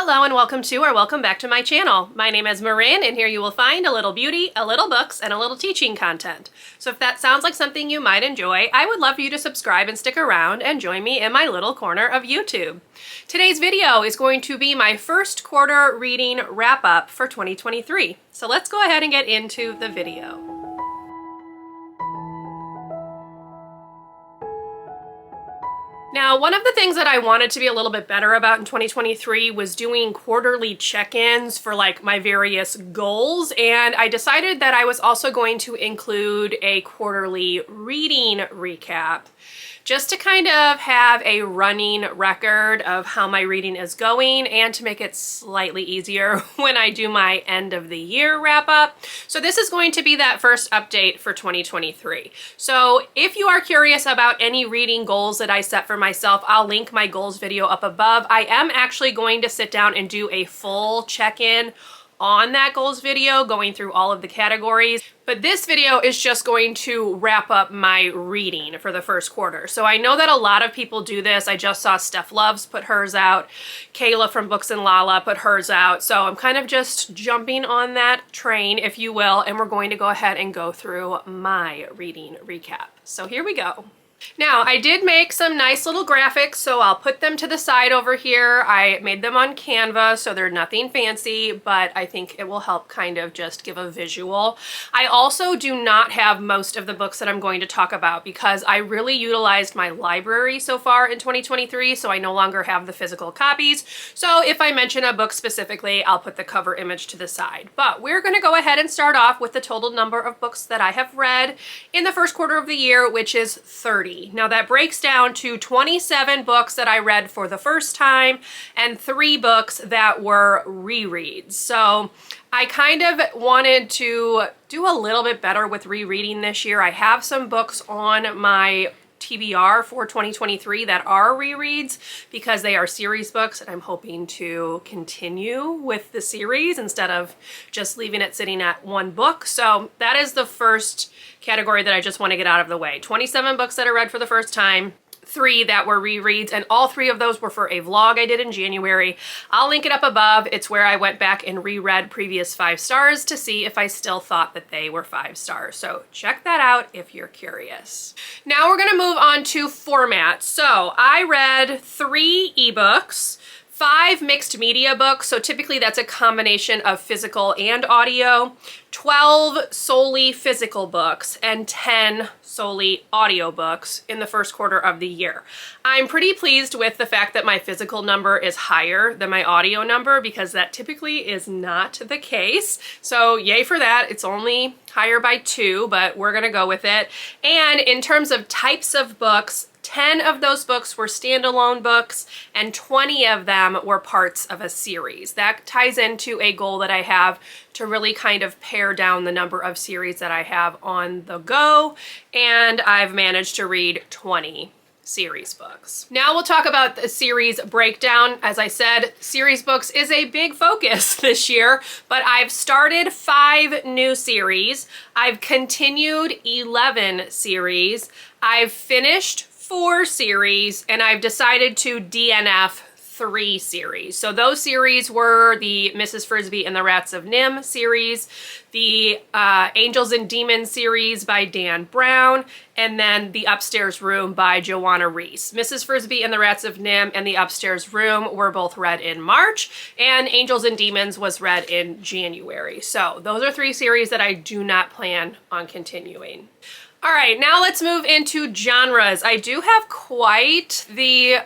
Hello and welcome back to my channel. My name is Marin and here you will find a little beauty, a little books, and a little teaching content. So if that sounds like something you might enjoy, I would love for you to subscribe and stick around and join me in my little corner of YouTube. Today's video is going to be my first quarter reading wrap up for 2023. So let's go ahead and get into the video. Now, one of the things that I wanted to be a little bit better about in 2023 was doing quarterly check-ins for like my various goals, and I decided that I was also going to include a quarterly reading recap just to kind of have a running record of how my reading is going and to make it slightly easier when I do my end of the year wrap up. So this is going to be that first update for 2023. So if you are curious about any reading goals that I set for myself, I'll link my goals video up above. I am actually going to sit down and do a full check-in on that goals video, going through all of the categories. But this video is just going to wrap up my reading for the first quarter. So I know that a lot of people do this. I just saw Steph Loves put hers out. Kayla from Books and Lala put hers out. So I'm kind of just jumping on that train, if you will, and we're going to go ahead and go through my reading recap. So here we go. Now, I did make some nice little graphics, so I'll put them to the side over here. I made them on Canva, so they're nothing fancy, but I think it will help kind of just give a visual. I also do not have most of the books that I'm going to talk about because I really utilized my library so far in 2023, so I no longer have the physical copies. So if I mention a book specifically, I'll put the cover image to the side. But we're going to go ahead and start off with the total number of books that I have read in the first quarter of the year, which is 30. Now that breaks down to 27 books that I read for the first time and 3 books that were rereads. So I kind of wanted to do a little bit better with rereading this year. I have some books on my TBR for 2023 that are rereads because they are series books, and I'm hoping to continue with the series instead of just leaving it sitting at one book. So that is the first category that I just want to get out of the way. 27 books that I read for the first time, 3 that were rereads, and all 3 of those were for a vlog I did in January. I'll link it up above. It's where I went back and reread previous 5 stars to see if I still thought that they were 5 stars. So check that out if you're curious. Now we're going to move on to formats. So I read 3 ebooks, 5 mixed media books, so typically that's a combination of physical and audio, 12 solely physical books, and 10 solely audio books in the first quarter of the year. I'm pretty pleased with the fact that my physical number is higher than my audio number because that typically is not the case. So yay for that. It's only higher by 2, but we're gonna go with it. And in terms of types of books, 10 of those books were standalone books and 20 of them were parts of a series. That ties into a goal that I have to really kind of pare down the number of series that I have on the go, and I've managed to read 20 series books. Now we'll talk about the series breakdown. As I said, series books is a big focus this year, but I've started 5 new series. I've continued 11 series. I've finished 4 series, and I've decided to DNF 3 series. So those series were the Mrs. Frisby and the Rats of Nim series, the Angels and Demons series by Dan Brown, and then The Upstairs Room by Joanna Reese. Mrs. Frisby and the Rats of Nim and The Upstairs Room were both read in March, and Angels and Demons was read in January. So those are 3 series that I do not plan on continuing. All right, now let's move into genres. I do have quite the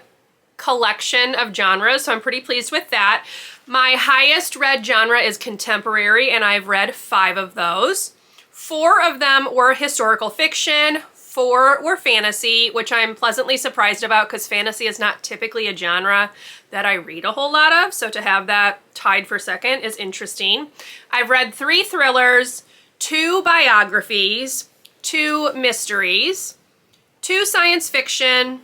collection of genres, so I'm pretty pleased with that. My highest read genre is contemporary, and I've read 5 of those. 4 of them were historical fiction, 4 were fantasy, which I'm pleasantly surprised about because fantasy is not typically a genre that I read a whole lot of, so to have that tied for second is interesting. I've read 3 thrillers, 2 biographies, 2 mysteries, 2 science fiction,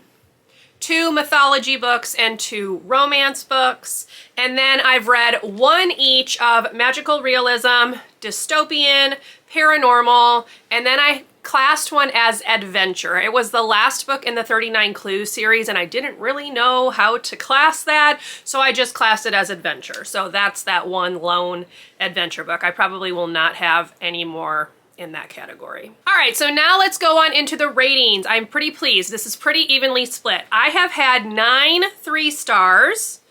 2 mythology books, and 2 romance books. And then I've read 1 each of magical realism, dystopian, paranormal, and then I classed one as adventure. It was the last book in the 39 Clues series, and I didn't really know how to class that, so I just classed it as adventure. So that's that one lone adventure book. I probably will not have any more in that category. All right, so now let's go on into the ratings. I'm pretty pleased. This is pretty evenly split. I have had 9 3 stars,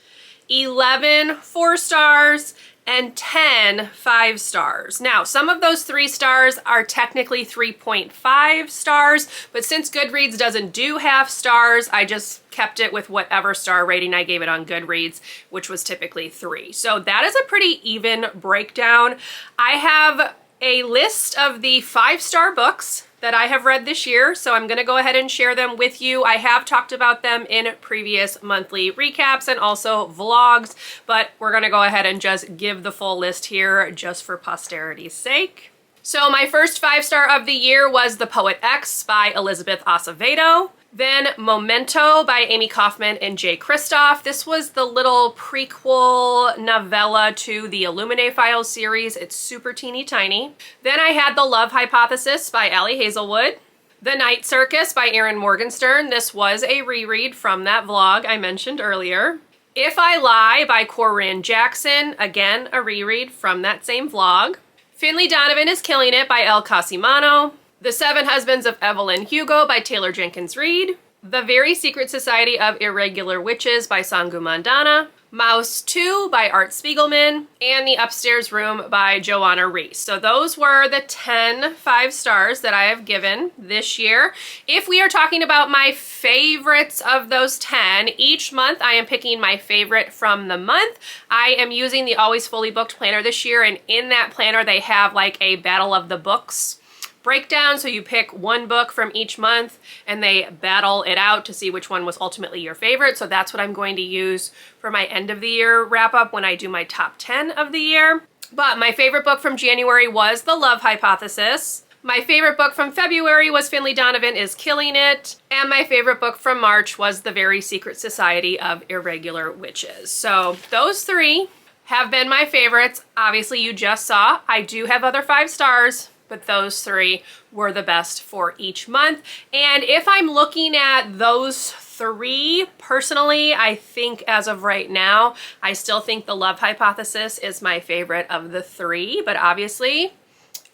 11 4 stars, and 10 5 stars. Now, some of those 3 stars are technically 3.5 stars, but since Goodreads doesn't do half stars, I just kept it with whatever star rating I gave it on Goodreads, which was typically 3. So that is a pretty even breakdown. I have a list of the 5-star books that I have read this year, so I'm gonna go ahead and share them with you. I have talked about them in previous monthly recaps and also vlogs, but we're gonna go ahead and just give the full list here just for posterity's sake. So my first 5-star of the year was The Poet X by Elizabeth Acevedo. Then Memento by Amy Kaufman and Jay Kristoff. This was the little prequel novella to the Illuminae Files series. It's super teeny tiny. Then I had The Love Hypothesis by Ali Hazelwood. The Night Circus by Erin Morgenstern. This was a reread from that vlog I mentioned earlier. If I Lie by Corinne Jackson. Again, a reread from that same vlog. Finley Donovan is Killing It by Elle Cosimano. The Seven Husbands of Evelyn Hugo by Taylor Jenkins Reid. The Very Secret Society of Irregular Witches by Sangu Mandana. Maus 2 by Art Spiegelman. And The Upstairs Room by Joanna Reese. So those were the 10 5 stars that I have given this year. If we are talking about my favorites of those 10, each month I am picking my favorite from the month. I am using the Always Fully Booked planner this year, and in that planner they have like a Battle of the Books breakdown, so you pick one book from each month and they battle it out to see which one was ultimately your favorite. So that's what I'm going to use for my end of the year wrap up when I do my top 10 of the year. But my favorite book from January was The Love Hypothesis. My favorite book from February was Finley Donovan is Killing It. And my favorite book from March was The Very Secret Society of Irregular Witches. So those 3 have been my favorites. Obviously you just saw I do have other 5 stars, but those 3 were the best for each month. And if I'm looking at those 3 personally, I think as of right now, I still think The Love Hypothesis is my favorite of the 3, but obviously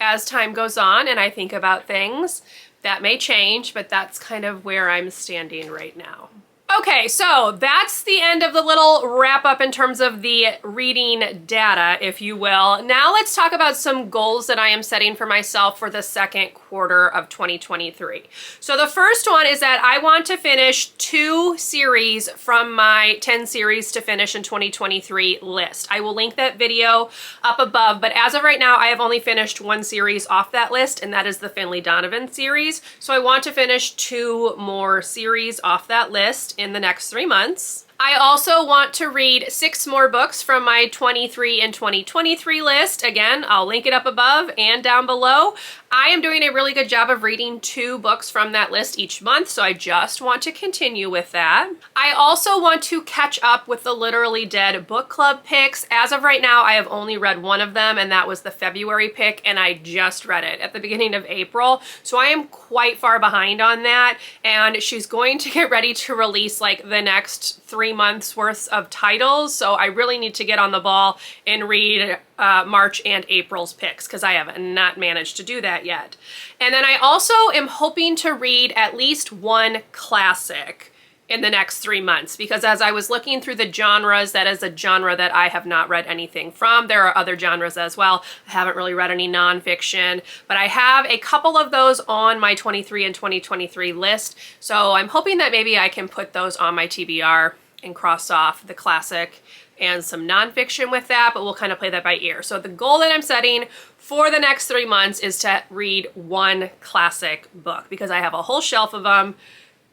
as time goes on and I think about things, that may change, but that's kind of where I'm standing right now. Okay, so that's the end of the little wrap up in terms of the reading data, if you will. Now let's talk about some goals that I am setting for myself for the second quarter of 2023. So the first one is that I want to finish 2 series from my 10 series to finish in 2023 list. I will link that video up above, but as of right now, I have only finished 1 series off that list, and that is the Finley Donovan series. So I want to finish 2 more series off that list in the next 3 months. I also want to read 6 more books from my 23 and 2023 list. Again, I'll link it up above and down below. I am doing a really good job of reading 2 books from that list each month, so I just want to continue with that. I also want to catch up with the Literally Dead book club picks. As of right now, I have only read 1 of them, and that was the February pick, and I just read it at the beginning of April, so I am quite far behind on that, and she's going to get ready to release like the next 3 months worth of titles, so I really need to get on the ball and read March and April's picks because I have not managed to do that yet. And then I also am hoping to read at least 1 classic in the next 3 months, because as I was looking through the genres, that is a genre that I have not read anything from. There are other genres as well. I haven't really read any nonfiction, but I have a couple of those on my 23 and 2023 list. So I'm hoping that maybe I can put those on my TBR and cross off the classic and some nonfiction with that, but we'll kind of play that by ear. So the goal that I'm setting for the next 3 months is to read 1 classic book, because I have a whole shelf of them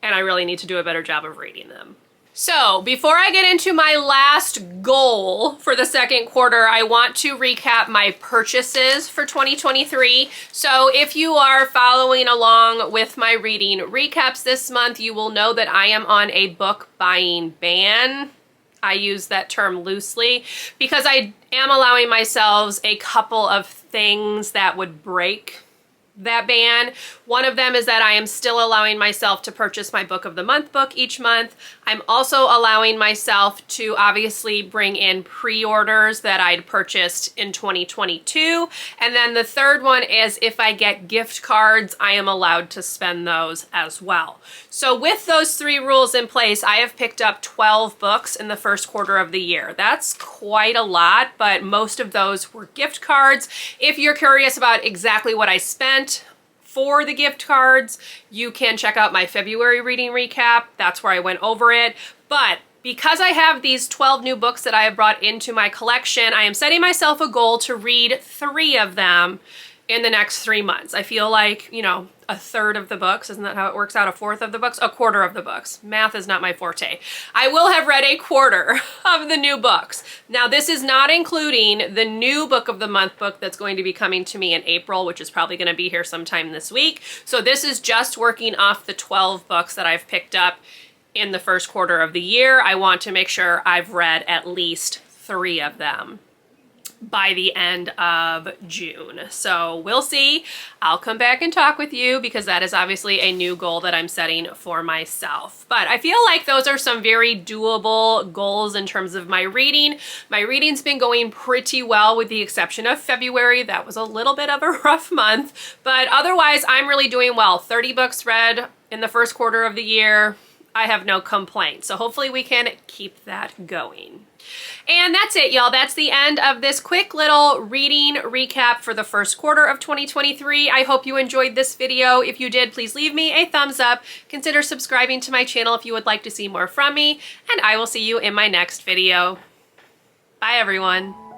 and I really need to do a better job of reading them. So before I get into my last goal for the second quarter, I want to recap my purchases for 2023. So if you are following along with my reading recaps this month, you will know that I am on a book buying ban. I use that term loosely because I am allowing myself a couple of things that would break that ban. One of them is that I am still allowing myself to purchase my book of the month book each month. I'm also allowing myself to obviously bring in pre-orders that I'd purchased in 2022. And then the third one is if I get gift cards, I am allowed to spend those as well. So with those 3 rules in place, I have picked up 12 books in the first quarter of the year. That's quite a lot, but most of those were gift cards. If you're curious about exactly what I spent for the gift cards, you can check out my February reading recap. That's where I went over it. But because I have these 12 new books that I have brought into my collection, I am setting myself a goal to read 3 of them in the next 3 months. I feel like, you know, a third of the books, isn't that how it works out? A fourth of the books? A quarter of the books. Math is not my forte. I will have read a quarter of the new books. Now, this is not including the new book of the month book that's going to be coming to me in April, which is probably going to be here sometime this week. So this is just working off the 12 books that I've picked up in the first quarter of the year. I want to make sure I've read at least 3 of them by the end of June. So we'll see. I'll come back and talk with you because that is obviously a new goal that I'm setting for myself. But I feel like those are some very doable goals in terms of my reading. My reading's been going pretty well with the exception of February. That was a little bit of a rough month, but otherwise I'm really doing well. 30 books read in the first quarter of the year. I have no complaints. So hopefully we can keep that going. And that's it, y'all. That's the end of this quick little reading recap for the first quarter of 2023. I hope you enjoyed this video. If you did, please leave me a thumbs up. Consider subscribing to my channel if you would like to see more from me, and I will see you in my next video. Bye, everyone.